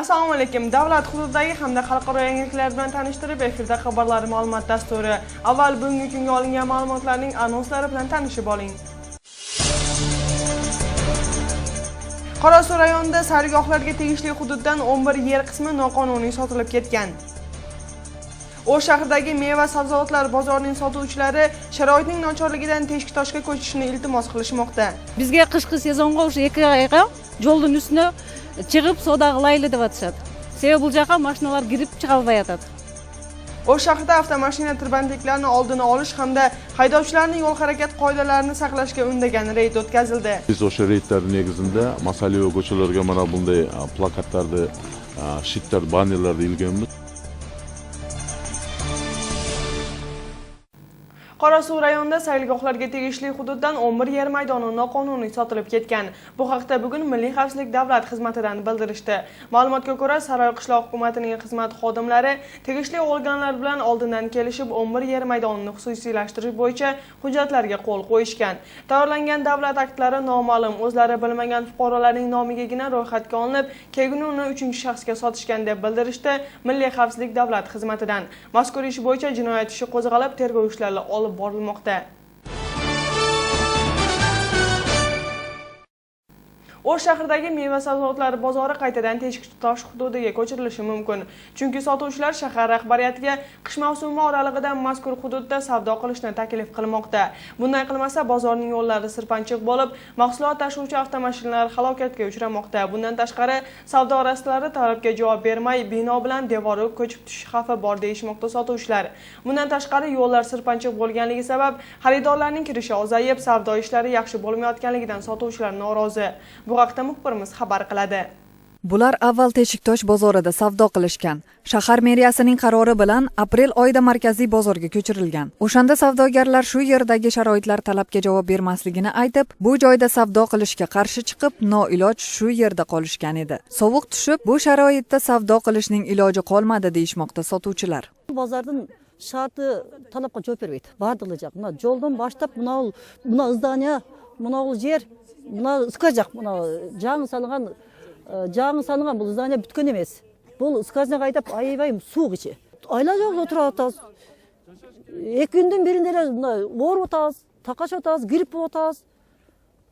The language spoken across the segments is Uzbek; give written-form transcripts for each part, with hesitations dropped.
Assalomu alaykum. Davlat hududidagi hamda xalqaro yangiliklar bilan tanishtirib, efirda xabarlar ma'lumot dasturi. Avval bugungi kunga olingan ma'lumotlarning anonslari bilan tanishib oling. Qorasuv rayonida sargohlarga tegishli hududdan 11 yer qismi noqonuniy sotilib ketgan. O'sh shahridagi meva sabzavotlar bozorining sotuvchilari sharoitning nochorligidan teshik toshga ko'chishni iltimos qilishmoqda. Bizga qishki sezonga o'sha 2 oyga yo'lning ustine chiqib savdo qilaylik deb aytishadi. Sebebi bu yoqqa mashinalar kirib chiqa olmay yotadi. O'sh shahrida avtomashina tirbandliklarni oldini olish hamda haydovchilarning yo'l harakat qoidalarini saqlashga undagan reyd o'tkazildi. Biz o'sha reydlar negizinde masalaviy ko'chalarga mana bunday plakatlarni, shitlar, bannerlarni ilganmiz. Qorasuv rayonida sayilgohlarga tegishli hududdan 11 yer maydoni noqonuniy sotilib ketgan. Bu haqda bugun Milliy xavfsizlik davlat xizmatidan bildirishdi. Ma'lumotga ko'ra, Saroy qishloq hukumatining xizmat xodimlari tegishli organlar bilan oldindan kelishib 11 yer maydonini xususiylashtirish bo'yicha hujjatlarga qo'l qo'yishgan. Tayyorlangan davlat aktlari noma'lum, o'zlari bilmagan fuqarolarning nomigagina ro'yxatga olinib, keyin uni 3-shaxsga sotishgan deb bildirishdi Milliy xavfsizlik davlat xizmatidan. Mazkur ish bo'yicha jinoyat ishi qo'zg'alib, tergov ishlari olib borilmoqda. O'sh shahridagi meva sabzavotlar bozori qaytadan teshik tosh hududiga ko'chirilishi mumkin. Chunki sotuvchilar shahar rahbariyatiga qish mavsumi oralig'ida mazkur hududda savdo qilishni taklif qilmoqda. Bunday qilmasa bozorning yo'llari sirpanchiq bo'lib, mahsulot tashuvchi avtomashinalar halokatga uchramoqda. Bundan tashqari, savdo rastlari talabga javob bermay, bino bilan devori ko'chib tushish xavfi bor deyishmoqda sotuvchilar. Bundan tashqari, yo'llar sirpanchiq bo'lganligi sabab xaridorlarning kirishi ozayib, savdo ishlari yaxshi bo'lmayotganligidan sotuvchilar norozi. Bu haqda muxbirimiz xabar qiladi. Bular avval Teshiktosh bozorida savdo qilishgan. Shahar meriyasining qarori bilan aprel oyida markaziy bozorga ko'chirilgan. O'shanda savdogarlar shu yerdagi sharoitlar talabga javob bermasligini aytib, bu joyda savdo qilishga qarshi chiqib, noiloj shu yerda qolishgan edi. Sovuq tushib, bu sharoitda savdo qilishning iloji qolmadi deyishmoqda sotuvchilar. Bozordan sharti talabga javob bermaydi. Bardılacak. Buna yo'ldan boshlab buna izdaniya, buna yer buna ıskacak, buna жаңы салынған бұл здания бүткен емес. Бұл ıskacına қайтап айбайым суық içi. Aylar жоқ отыра отаз. 2 күндің бірінде бuna оор отаз, тақаш отaz, грип отaz.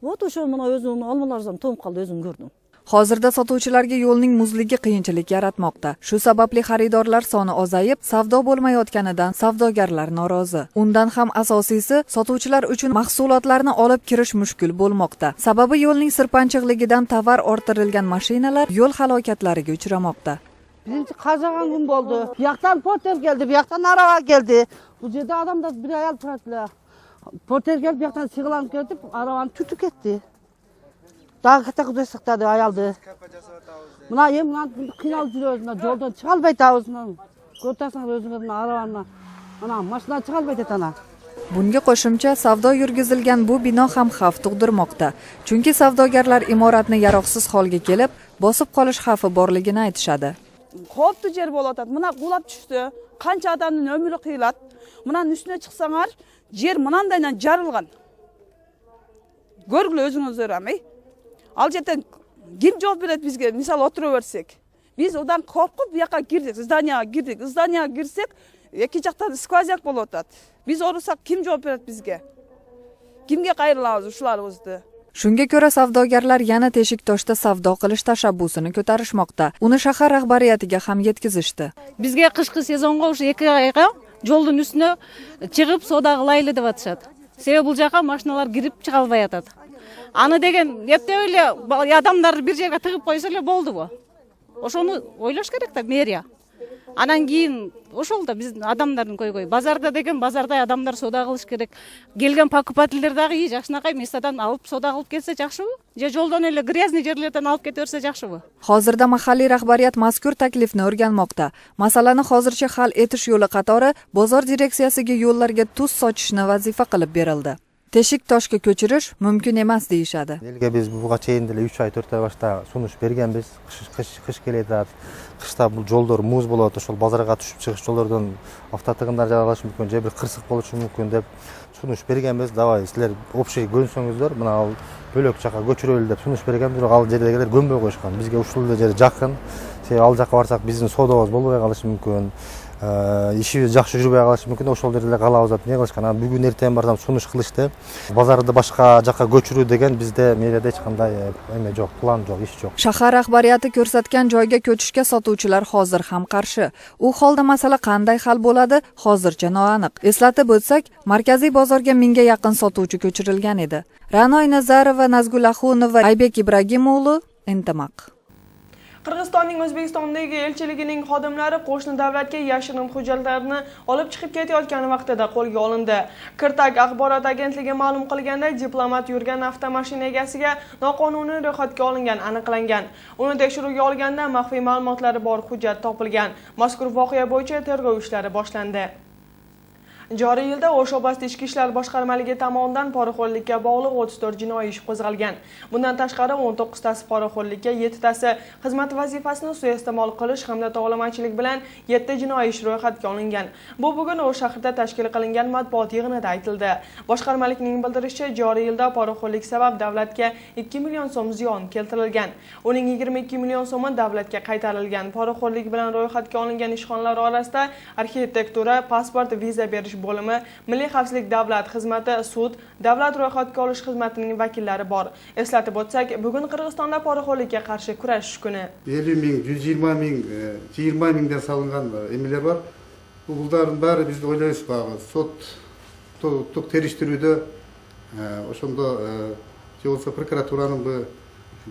Вот o'sha buna o'zim almalardan to'm qoldi, o'zim ko'rdim. Hozirda sotuvchilarga yo'lning muzligi qiyinchilik yaratmoqda. Shu sababli xaridorlar soni ozayib, savdo bo'lmayotganidan savdogarlar norozi. Undan ham asosiysi, sotuvchilar uchun mahsulotlarni olib kirish mushkul bo'lmoqda. Sababi yo'lning sirpanchiqligidan tovar orttirilgan mashinalar yo'l halokatlariga uchramoqda. Birinchi qazagan kun bo'ldi. Bu yoqdan porter keldi, bu yoqdan araba keldi. Bu yerda odamlar bir ayol turadilar. Porter kelib, bu yoqdan sig'lanib ketib, arabani tutib ketdi. Daha katta kudursaktadi ayaldı. Buna qiynalib жүрөбүз, жолдон чыга албайт абыз. Көрсөңөр өзүңөр арабаны. Ana mashina chiqa olmaydi ana. Bunga qo'shimcha savdo yurgizilgan bu bino ham xavf tug'dirmoqda. Chunki savdogarlar imoratni yaroqsiz holga kelib, bosib qolish xavfi borligini aytishadi. Qolipti yer bo'layotadi. Mana qulab tushdi. Qancha odamning umri qiyladi. Buning ustine chiqsanglar, yer bunandaydan jarilgan. Ko'rgil o'zingizlar ham. Al yerdan kim javob beradi bizga? Misol o'tiraversek. Biz odan qo'rqib bu yoqqa kirdik, zdaniyaga girdik. Zdaniyaga girsek, ikki yoqdan skvozyak bo'layotadi. Biz o'rsak kim javob beradi bizga? Kimga qayrilamiz shular o'zida? Shunga ko'ra savdogarlar yana Teshiktoshda savdo qilish tashabbusini ko'tarishmoqda. Uni shahar rahbariyatiga ham yetkazishdi. Bizga qishki sezonga o'sha 2 oyga yo'lning ustine chiqib savdo qilaylik deb aytishadi. Sebebi bu yoqqa mashinalar kirib chiqa olmay yotadi. Ana degan епте öyle adamlar bir yerga tig'ib qo'ysalar bo'ldi bu. O'shoni o'ylash kerak-da meriya. Anan keyin o'sholda biz adamlarni qo'y. Bozorda degan bozorda adamlar savdo qilish kerak. Kelgan покупательлердagi yaxshinaqay mestadan olib savdo qilib kelsa yaxshi-ku. Je yo'ldan ele gryazniy yerlardan olib ketaversa yaxshi-ku. Hozirda mahalliy rahbariyat mazkur taklifni o'rganmoqda. Masalani hozircha hal etish yo'li qatori bozor direksiyasiga yo'llarga tuz sochishni vazifa qilib berildi. Teshiktoshga ko'chirish mumkin emas deyishadi. Elga biz buga cheyinda 3 oy 4 oy boshda sunush berganmiz. Qish keladi. Qishda bu yo'llar muz bo'ladi, o'sha bozorga tushib chiqish yo'llardan avtotig'inlar jaralash mumkin, bir qirsiq bo'lishi mumkin deb sunush berganmiz. Davay sizlar общий ko'nsangizlar, mana bo'lak chaqa ko'chirildi deb sunush berganmiz. Al yerdagilar ko'nbey qo'yishgan. Bizga ushul jeri yaqin. себеби ал жака барсак биздин соодобуз болбой калышы мүмкүн, ишибиз жакшы жүрбөй калышы мүмкүн. Ошол жерде калабыз деп эмне кылышкан. Анан бүгүн эртең барсам сунуш кылышты. Базарды башка жака көчүрүү деген бизде мэрияда эч кандай эме жок, план жок, иш жок. Shahar rahbariyati ko'rsatgan joyga ko'chishga sotuvchilar hozir ham qarshi. U holda masala qanday hal bo'ladi, hozircha noaniq. Eslatib o'tsak, markaziy bozorga 1000 ga yaqin sotuvchi ko'chirilgan edi. Ra'noy Nazarova, Nazgul Axunova, Aybek Ibragimoğlu, Intimaq. Qirg'izistonning O'zbekistondagi elchiligining xodimlari qo'shni davlatga yashirin hujjatlarni olib chiqib ketayotgan vaqtida qo'lga olindi. Kirtak axborot agentligi ma'lum qilganda, diplomat yurgan avtomashina egasiga noqonuniy ro'yxatga olingan aniqlangan. Uni tekshiruvga olganda maxfiy ma'lumotlari bor hujjat topilgan. Mazkur voqea bo'yicha tergov ishlari boshlandi. Joriy yilda O'sh oblasti Ichki ishlar boshqarmaligi tomonidan poraxo'rlikka bog'liq 34 jinoiy ish qo'zg'algan. Bundan tashqari 19 tasi poraxo'rlikka, 7 tasi xizmat vazifasini suiiste'mol qilish hamda tovlamachilik bilan 7 jinoiy ish ro'yxatga olingan. Bu bugun O'sh shahrida tashkil qilingan matbuot yig'inida aytildi. Boshqarmalikning bildirishicha, joriy yilda poraxo'rlik sabab davlatga 2 million so'm ziyon keltirilgan. Uning 22 million so'mi davlatga qaytarilgan. Poraxo'rlik bilan ro'yxatga olingan ishxonalar orasida arxitektura, pasport, viza berish bo'limi, Milliy xavfsizlik davlat xizmati, sud, davlat ro'yxatga olish xizmatining vakillari bor. Eslatib o'tsak, bugun Qirg'izistonda poraxo'rlikka qarshi kurashish kuni. 50 ming, 120 ming, 20 mingden salıngan emeler var. Bunların bari biz de oylayız bağı. Sot teriştirüyde, oşonda şey olsa prokuraturanın bu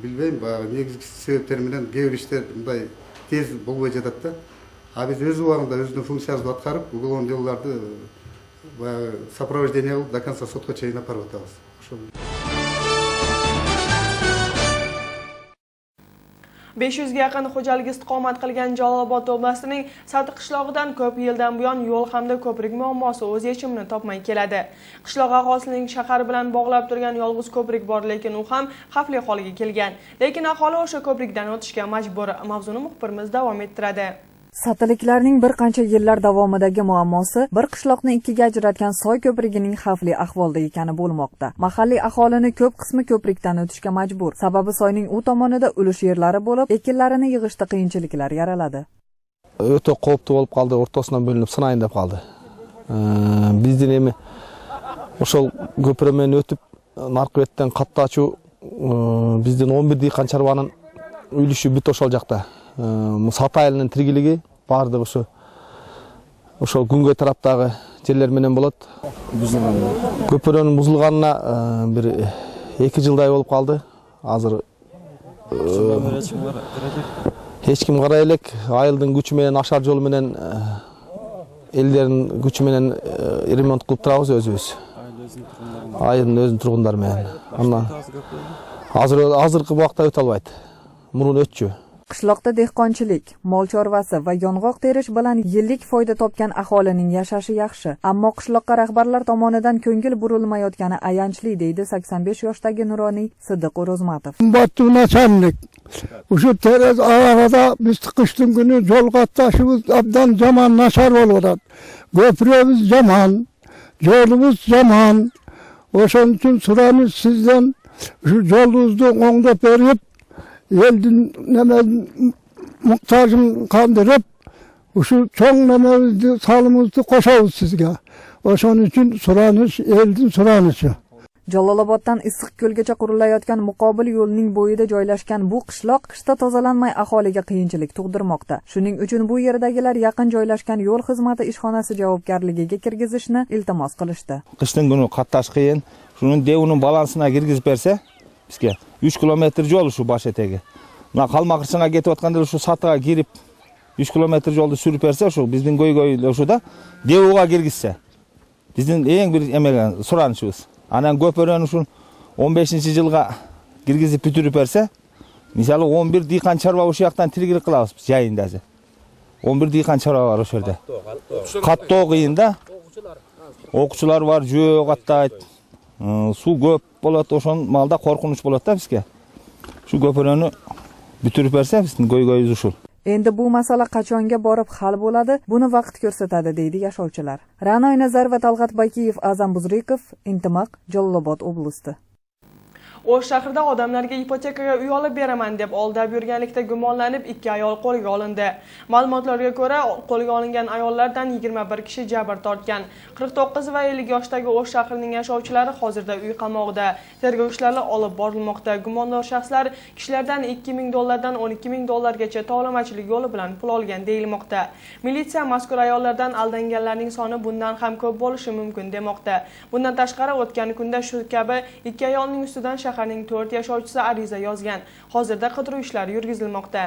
bilbeyim bağı negizgi sebeplerimden gevir bunday tez bolbay jatatta. Biz öz uağında özünün funksiyasını atkarıp, uygulon делоларды сопровождение до конца сотқа чейин апарып атабыз. 500 ga yaqin xo'jalik istiqomat qilgan Jalolobod oblasining Sati qishlog'idan ko'p yildan buyon yo'l hamda ko'prik muammosi o'z yechimini topmay keladi. Qishloq aholisining shahar bilan bog'lab turgan yolg'iz ko'prik bor, lekin u ham xavfli holga kelgan. Lekin aholi o'sha ko'prikdan o'tishga majbur. Mavzuni muxbirimiz davom ettiradi. Satiliklarning bir qancha yillar davomidagi muammosi bir qishloqni ikkiga ajratgan soy ko'prigining xavfli ahvolda ekani bo'lmoqda. Mahalliy aholini ko'p qismi ko'prikdan o'tishga majbur. Sababi soyning u tomonida ulush yerlari bo'lib, ekinlarini yig'ishda qiyinchiliklar yaraladi. O'ta qopti bo'lib qoldi, o'rtasidan bo'linib sinayin deb qoldi. Bizden emi o'shol ko'pirmen o'tib narqibetdan qatta açu bizden 11 diqan çarvanın ulushi bit o'shol jaqda. Sata ayılının tirgiligi bardı ошол күнгөй тараптагы жерлер менен болот. Көпүрөнүн бузулганына бир 2 жылдай болуп калды. Азыр эч ким карай элек. Айылдын күчү менен, ашар жол менен, элдердин күчү менен ремонт кылып турабыз өзүбүз. Айылдын өзүнүн тургундары менен. Андан азыркы убакта өтө албайт. Мурун өтчү. Qishloqda dehqonchilik, mol chorvasi va yong'oq terish bilan yillik foyda topgan aholining yashashi yaxshi. Ammo qishloqqa rahbarlar tomonidan ko'ngil burilmayotgani ayanchli, deydi 85 yoshdagi Nuroniy Sidiq O'rozmatov. Battu начальник. O'sha terez arada biz qishning kuni yo'l qatnashimiz abdan jamon nashar bo'ladi. Ko'primiz jamon, yo'limiz jamon. O'shaning uchun so'ramiz sizdan shu yo'lingizni o'ngdab berib, eldin muhtajın kandırıp, şu çoğun nememizni salımızdı koşavuz sizge. Oşonun için soranış, eldin soranışı. Jaloloboddan Issiqko'lgacha qurilayotgan muqobil yo'lning bo'yida joylashgan bu qishloq qishda tozalanmay aholiga qiyinchilik tug'dirmoqda. Shuning uchun bu yerdagilar yaqin joylashgan yo'l xizmati ishxonasi javobgarligiga kirgizishni iltimos qilishdi. Qishning kuni qatnash qiyin. Shuning devunun balansına kirgizib bersa, bizga 3 kilometr yol şu baş etegi. Mına Qalmaqırçıga ketip atkanda şu satıga girip 3 kilometr yoldu sürüp berse, şu bizdin goy şuda Devuga kirgizse. Bizdin en bir emelen soranışыбыз. Anan köpörөнү şu 15-жылга kirgizip бүтүрүп berse, misалы 11 diqan çarba uşu yaktan tirgilik kılabız biz yayındazı. 11 diqan çarba var o şerde. Kattoo kıyında. Okuçular var, jөө kattayt. Su köp bolat, oşon malda korkunuç bolat da bizge. Şu köpörөнү бүтүрүп berse, bizdin goy uşul. Endi bu masala qachonga borib hal bo'ladi, buni vaqt ko'rsatadi, deydi yashovchilar. Ra'noy Nazarova, Talg'at Bakiyev, Azam Buzrikov, Intimaq, Jalolobod oblasti. O'sh shahrida odamlarga ipotekaga uy olib beraman deb aldab yurganlikda gumonlanib 2 ayol qo'lga olindi. Ma'lumotlarga ko'ra, qo'lga olingan ayollardan 21 kishi jabr tortgan. 49 va 50 yoshdagi O'sh shahrining yashovchilari hozirda uy qamoqda. Tergov ishlari olib borilmoqda. Gumondor shaxslar kishilardan $2000 $12000 tovlamachilik yo'li bilan pul olgan deyilmoqda. Militsiya mazkur ayollardan aldanganlarning soni bundan ham ko'p bo'lishi mumkin demoqda. Bundan tashqari o'tgan kunda shu kabi 2 ayolning ustidan shaharning 4 yashovchisi ariza yozgan. Hozirda qidiruv ishlari yurgizilmoqda.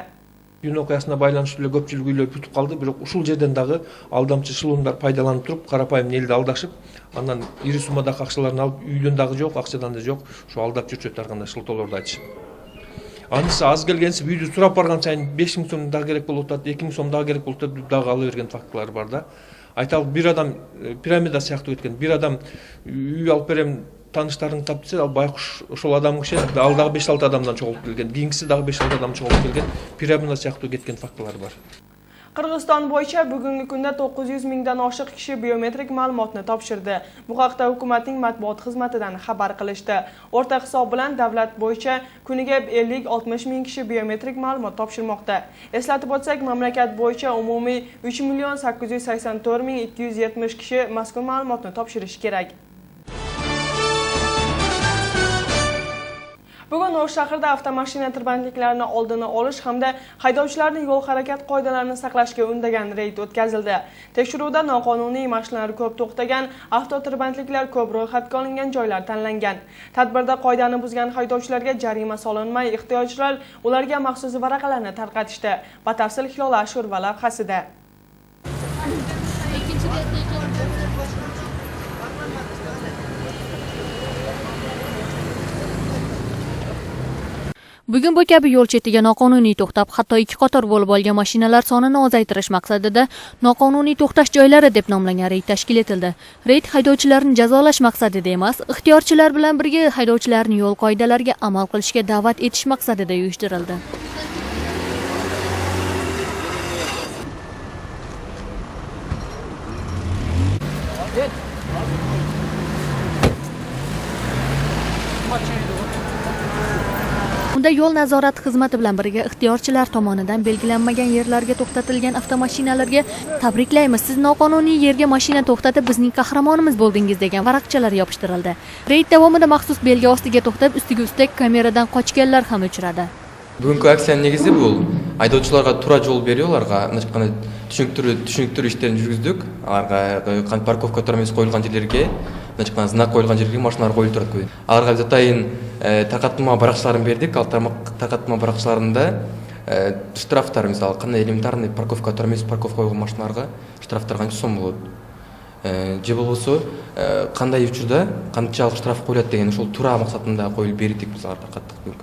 Iyun окуясына байланыштуу эле көпчүлүк үйлөр бүтүп калды, бирок ушул жерден дагы алдамчы шылуундар пайдаланып туруп, карапайым элди алдашып, андан ири суммадагы акчаларын алып, үйдөн дагы жок, акчадан да жок, ушу алдап жүрчүт ар кандай шылтоолорду айтышып. Анысы аз келгенси үйдү сурап барган сайын 5000 сом дагы керек болуп атат, 2000 сом дагы керек болуп атат, дагы ала берген фактылар бар да. Айталы бир адам пирамида сыяктуу кеткен, бир адам үй алып берем таныштарын тап десе, ал байкуш ошол адам киши ал дагы 5-6 адамдан чогулуп келген, кийинкиси дагы 5-6 адам чогулуп келген, пирамида сыяктуу кеткен фактылар бар. Qirg'iziston bo'yicha bugungi kunda 900 mingdan oshiq kishi biometrik ma'lumotni topshirdi. Bu haqda hukumatning matbuot xizmatidan xabar qilishdi. O'rta hisob bilan davlat bo'yicha kuniga 50-60 ming kishi biometrik ma'lumot topshirmoqda. Eslatib o'tsak, mamlakat bo'yicha umumiy 3,884,270 kishi mazkur ma'lumotni topshirishi kerak. Bugun O'sh shahrida avtomashina tirbandliklarini oldini olish hamda haydovchilarning yo'l harakat qoidalarini saqlashga undagan reyd o'tkazildi. Tekshiruvda noqonuniy mashinalar ko'p to'xtagan, avtotirbandliklar ko'p ro'yxatga olingan joylar tanlangan. Tadbirda qoidani buzgan haydovchilarga jarima solinmay, ehtiyojchilar ularga maxsus varaqalarni tarqatishdi. Batafsil Hilola Ashurova lavhasida. Bugun bu kabi yo'l chetiga noqonuniy to'xtab, hatto 2 qator bo'lib olgan mashinalar sonini ozaytirish maqsadida noqonuniy to'xtash joylari deb nomlangan reyd tashkil etildi. Reyd haydovchilarni jazolash maqsadida emas, ixtiyorchilar bilan birga haydovchilarni yo'l qoidalariga amal qilishga da'vat etish maqsadida uyushtirildi. Unda yo'l nazorati xizmati bilan birga ixtiyorchilar tomonidan belgilanmagan yerlarga to'xtatilgan avtomashinalarga tabriklaymiz, siz noqonuniy yerga mashina to'xtatib bizning qahramonimiz bo'ldingiz degan varaqchalar yopishtirildi. Reyd davomida maxsus belgi ostiga to'xtab, ustiga ustak kameradan qochganlar ham uchradi. Bugungi aksiyanın negizi bu. Айдоочуларга тура жол берүү, аларга мындай түшүнүктүрүү иштерин жүргүздүк. Аларга парковка турмыз коюлган жерлерге, мындай знак коюлган жерлерге машиналар коюлуп турат көбү. Аларга биз атайын таркатма баракчаларын бердик. Ал таркатма баракчаларында штрафтар, мисалы, кандай элементарный парковка турмыз, парковка койгон машиналарга штрафтар канча сом болот. Же болбосо кандай учурда канчалык штраф коюлат деген ошол тура максатында коюлуп бердик биз аларга таркаттык.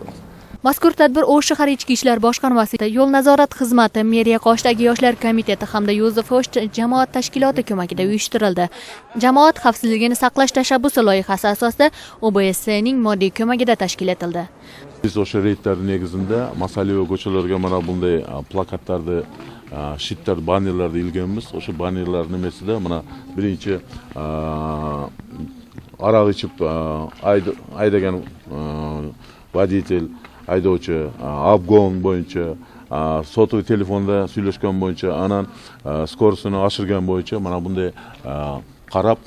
Mazkur tadbir O'sh shahar ichki ishlar boshqarmasi, yo'l nazorat xizmati, meriya qoshidagi yoshlar komiteti hamda Yozef O'sh jamoat tashkiloti ko'magida uyushtirildi. Jamoat xavfsizligini saqlash tashabbusi loyihasi asosida OBSning moddiy ko'magida tashkil etildi. Biz o'sha reydlar negizinde masaliy ko'chalarga mana bunday plakatlarni, shitlar, bannerlarni ilganmiz. O'sha bannerlar nimesida mana birinchi aroq ichib aydagan водитель, айдоочу, обгон боюнча, сотовый телефонда сүйлөшкөн боюнча, анан скоростуну ашырган боюнча мына мындай карап,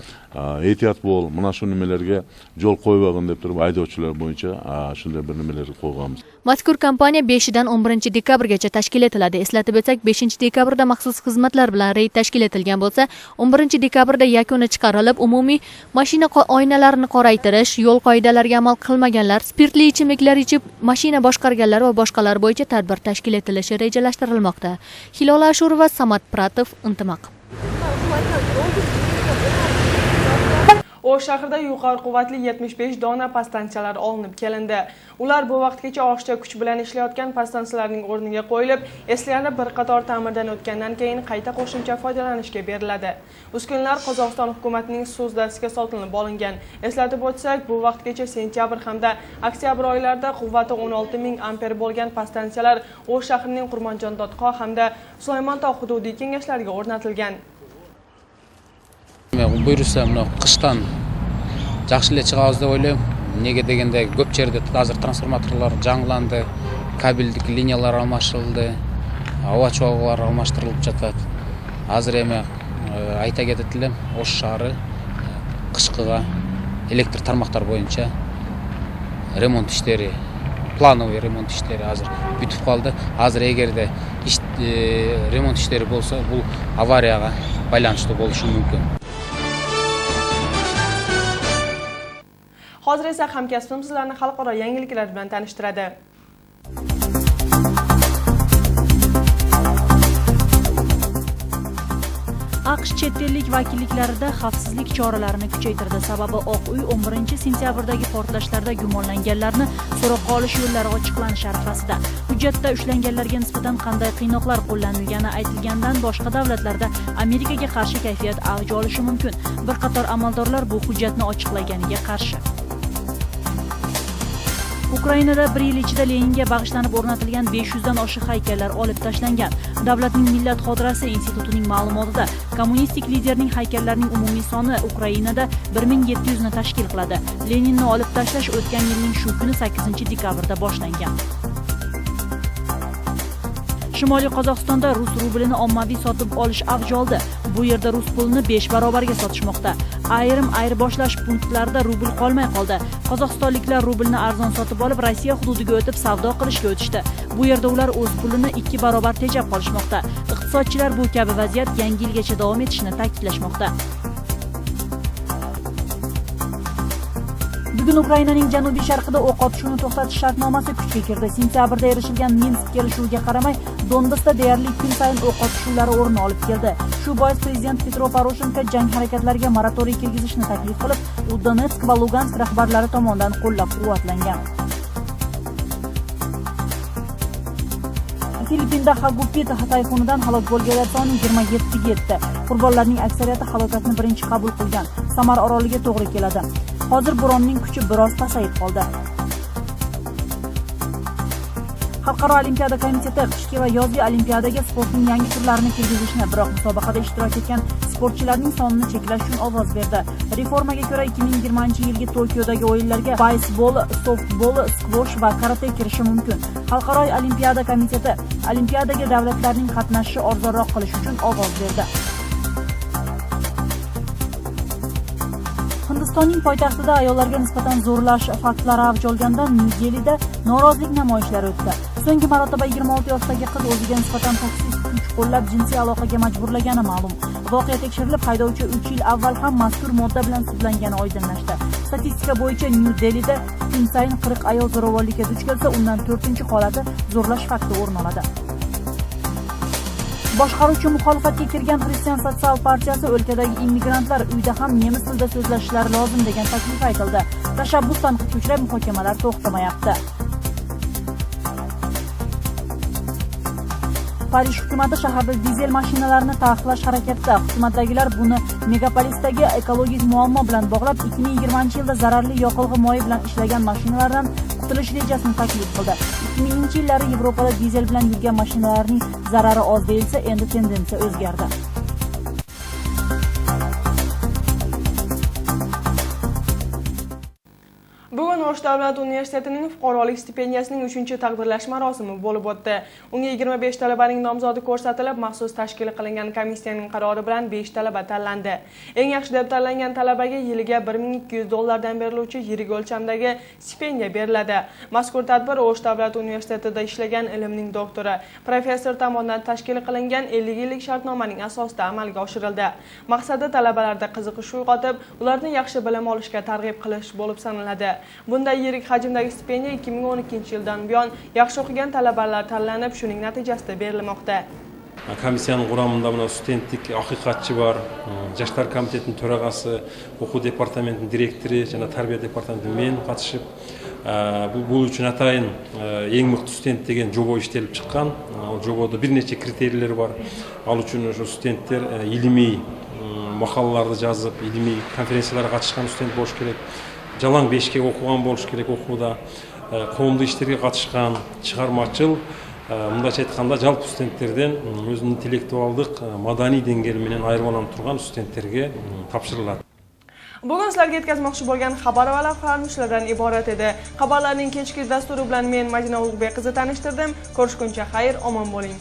этият бол, мына ушул немелерге жол койбогун деп туруп айдоочулар боюнча ушундай бир немелерди койганбыз. Mazkur kampaniya 5-dan 11 dekabrgacha tashkil etiladi. Eslatib o'tsak, 5-dekabrda maxsus xizmatlar bilan reyd tashkil etilgan bo'lsa, 11-dekabrda yakuni chiqarilib, umumiy mashina oynalarini qoraytirish, yo'l qoidalariga amal qilmaganlar, spirtli ichimliklar ichib mashina boshqarganlar va boshqalar bo'yicha tadbir tashkil etilishi rejalashtirilmoqda. Hilola Ashurova, Samad Pratov, Intimaq. O'sh shahrida yuqori quvvatli 75 dona pastansiyalar olinib kelindi. Ular bu vaqtgacha oshcha kuch bilan ishlayotgan pastansiyalarning o'rniga qo'yilib, eslanib bir qator ta'mirdan o'tgandan keyin qayta qo'shimcha foydalanishga beriladi. Uskunalar Qozog'iston hukumatining so'zdasiga sotilib olingan. Eslatib o'tsak, bu vaqtgacha sentyabr hamda oktyabr oylarida quvvati 16000 amper bo'lgan pastansiyalar O'sh shahrining Qurmonjon Dodqo hamda Sulaymantog' hududiy kengashlariga o'rnatilgan. Buyursa, qishdan yaxshi chiqamiz deb o'ylayman. Неге дегенде көп жерде азыр трансформаторлар жаңыланды, кабелдик линиялар алмашылды, ауа чогулар алмаштырылып жатат. Азыр эми айта кетет элем, Ош шаары кышкыга электр тармактар боюнча ремонт иштери, плановый ремонт иштери азыр бүтүп калды. Азыр эгерде ремонт иштери болсо, бул аварияга байланыштуу болушу мүмкүн. Hozir esa hamkasbim sizlarni xalqaro yangiliklar bilan tanishtiradi. AQSh chet ellik vakilliklarida xavfsizlik choralarini kuchaytirdi. Sababi Oq uy 11-sentyabrdagi portlashlarda gumonlanganlarni so'roqqa olish yo'llari ochiqlanish arafasida. Hujjatda ushlanganlarga nisbatan qanday qiynoqlar qo'llanilgani aytilgandan boshqa davlatlarda Amerikaga qarshi kayfiyat avj olishi mumkin. Bir qator amaldorlar bu hujjatni ochiqlaganiga qarshi. Ukrainada bir yil ichida Leninga bag'ishlanib o'rnatilgan 500 dan oshiq haykallar olib tashlangan. Davlatning millat xotirasi institutining ma'lumotida kommunistik liderning haykallarining umumiy soni Ukrainada 1700 ni tashkil qiladi. Leninni olib tashlash o'tgan yilning shu kuni 8-dekabrda boshlangan. Shimoliy Qozog'istonda rus rublini ommaviy sotib olish avj oldi. Bu yerda rus pulini 5 barobarga sotishmoqda. Ayrim ayirboshlash punktlarida rubl qolmay qoldi. Qozog'istonliklar rublni arzon sotib olib, Rossiya hududiga o'tib savdo qilishga o'tishdi. Bu yerda ular o'z pulini 2 barobar tejab qolishmoqda. Iqtisodchilar bu kabi vaziyat yangi yilgacha davom etishini ta'kidlashmoqda. Bugun Ukrainaning janubiy sharqida o'q otishni to'xtatish shartnomasi kuchga kirdi. Sentyabrda erishilgan Minsk kelishuviga qaramay, Donbassda deyarli kun sayin o'q otishuvlari o'rin olib keldi. Shu bois prezident Petro Poroshenko jang harakatlariga moratoriy kirgizishni taklif qilib, u Donetsk va Lugansk rahbarlari tomonidan qo'llab-quvvatlangan. Filippinda Hagupit tayfunidan halok bo'lganlar soni 27 ga yetdi. Qurbonlarning aksariyati halokatni birinchi qabul qilgan Samar oroliga to'g'ri keladi. Hozir bo'ronning kuchi biroz pasayib qoldi. Xalqaro olimpiada komiteti qishki va yozgi olimpiadaga sportning yangi turlarini kirgizishni, biroq musobaqada ishtirok etgan sportchilarning sonini cheklash uchun ovoz berdi. Reformaga ko'ra 2020-yilgi Tokiodagi o'yinlarga beysbol, softbol, skvosh va karate kirishi mumkin. Xalqaro olimpiada komiteti olimpiadaga davlatlarning qatnashishi arzonroq qilish uchun ovoz berdi. Hindistonning poytaxtida ayollarga nisbatan zo'rlash faktlari avj olganda New Delhida norozilik namoyishlari o'tdi. So'nggi marotaba 26 yoshdagi qiz o'ziga nisbatan toksik kuch qo'llab jinsiy aloqaga majburlagani ma'lum. Voqea tekshirilib, haydovchi 3 yil avval ham mazkur modda bilan sudlangani oydinlashdi. Statistika bo'yicha New Delhida kun sayin 40 ayol zo'ravonlikka duch kelsa, undan 4-holati zo'rlash fakti o'rin oladi. Boshqaruvchi muxolifatga kirgan Xristian sotsial partiyasi o'lkadagi immigrantlar uyda ham nemis tilida so'zlashishlari lozim degan taklif aytildi. Tashabbus tanqidga uchrab, muhokamalar to'xtamayapti. Parij hukumati shaharda dizel mashinalarini taqiqlash harakatida. Hukumatdagilar buni megapolisdagi ekologik muammo bilan bog'lab, 2020-yilda zararli yoqilg'i moyi bilan ishlagan mashinalardan qutulish rejasini taklif qildi. 2000-yillari Yevropada dizel bilan yurgan mashinalarning zarari oz deyilsa, endi tendensiya o'zgardi. Bugun O'sh davlat universitetining fuqarolik stipendiyasining 3-taqdirlash marosimi bo'lib o'tdi. Unga 25 talabaning nomzodi ko'rsatilib, maxsus tashkil qilingan komissiyaning qarori bilan 5 talaba tanlandi. Eng yaxshi deb tanlangan talabaga yiliga $1200 beriluvchi yirik o'lchamdagi stipendiya beriladi. Mazkur tadbir O'sh davlat universitetida ishlagan ilmning doktori, professor tomonidan tashkil qilingan 50 yillik shartnomaning asosida amalga oshirildi. Maqsadi talabalarda qiziqish uyg'otib, ularni yaxshi bilim olishga targ'ib qilish bo'lib sanaladi. Bunday yirik hajmdagi stipendiya 2012-yildan buyon yaxshi o'qigan talabalar tanlanib, shuning natijasida berilmoqda. Komissiyaning quramida mana studentlik haqiqatchi bor, Yoshlar komitetining төрағасы, o'quv departamentining direktori, jana tarbiya departamentining men qatnashib, bu uchun atayin eng mıқты student degan жоба ishlab chiqqan. Ол жобада bir necha kriteriyalar bor. Al uchun shu studentlar ilmiy maqolalarni yozib, ilmiy konferensiyalarga qatnashgan student bo'lish kerak. Жалаң бешке оқыған болуш керек оқуда, қоғамдық іштерге қатысқан, шығармашыл, мындайша айтқанда жалпы студенттерден өзінің интеллектуалдық, madani деңгейіменен айырмаланып тұрған студенттерге тапсырылады. Bugun sizlarga yetkazmoqchi bo'lgan xabar va lavhalarimiz shulardan iborat edi. Xabarlarning kechki dasturi bilan men Madina Ulug'bek qizni tanishtirdim. Ko'rishguncha xayr, omon bo'ling.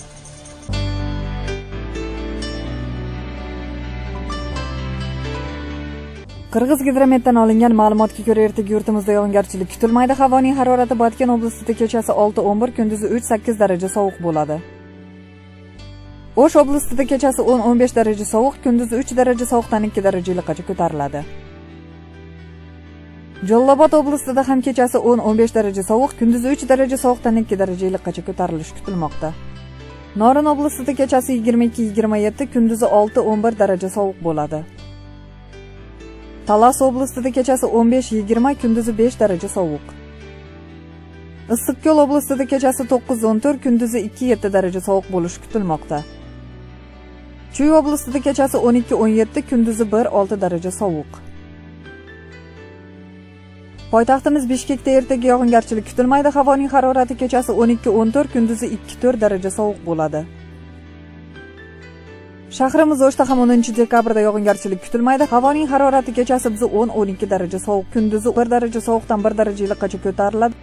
Qirg'iz gidrometdan olingan ma'lumotga ko'ra ertaga yurtimizda yog'ingarchilik kutilmaydi. Havoning harorati Botken oblastida kechasi 6-11, kunduzi 3-8 daraja sovuq bo'ladi. O'sh oblastida kechasi 10-15 daraja sovuq, kunduzi 3 daraja sovuqdan 2 darajalikgacha ko'tariladi. Jollobod oblastida ham kechasi 10-15 daraja sovuq, kunduzi 3 daraja sovuqdan 2 darajalikgacha ko'tarilishi kutilmoqda. Norin oblastida kechasi 22-27, kunduzi 6-11 daraja sovuq bo'ladi. Talas oblastida kechasi 15-20, kunduzi 5 daraja sovuq. Issiqko'l oblastida kechasi 9-14, kunduzi 2-7 daraja sovuq bo'lishi kutilmoqda. Chuy oblastida kechasi 12-17, kunduzi 1-6 daraja sovuq. Poytaxtimiz Bishkekda ertaga yog'ingarchilik kutilmaydi. Havoning harorati kechasi 12-14, kunduzi 2-4 daraja sovuq bo'ladi. Shahrimiz O'shda ham 10 dekabrda yog'ingarchilik kutilmaydi. Havoning harorati kechasi 10-12 daraja sovuq, kunduzi 1 daraja sovuqdan 1 darajalikgacha ko'tariladi.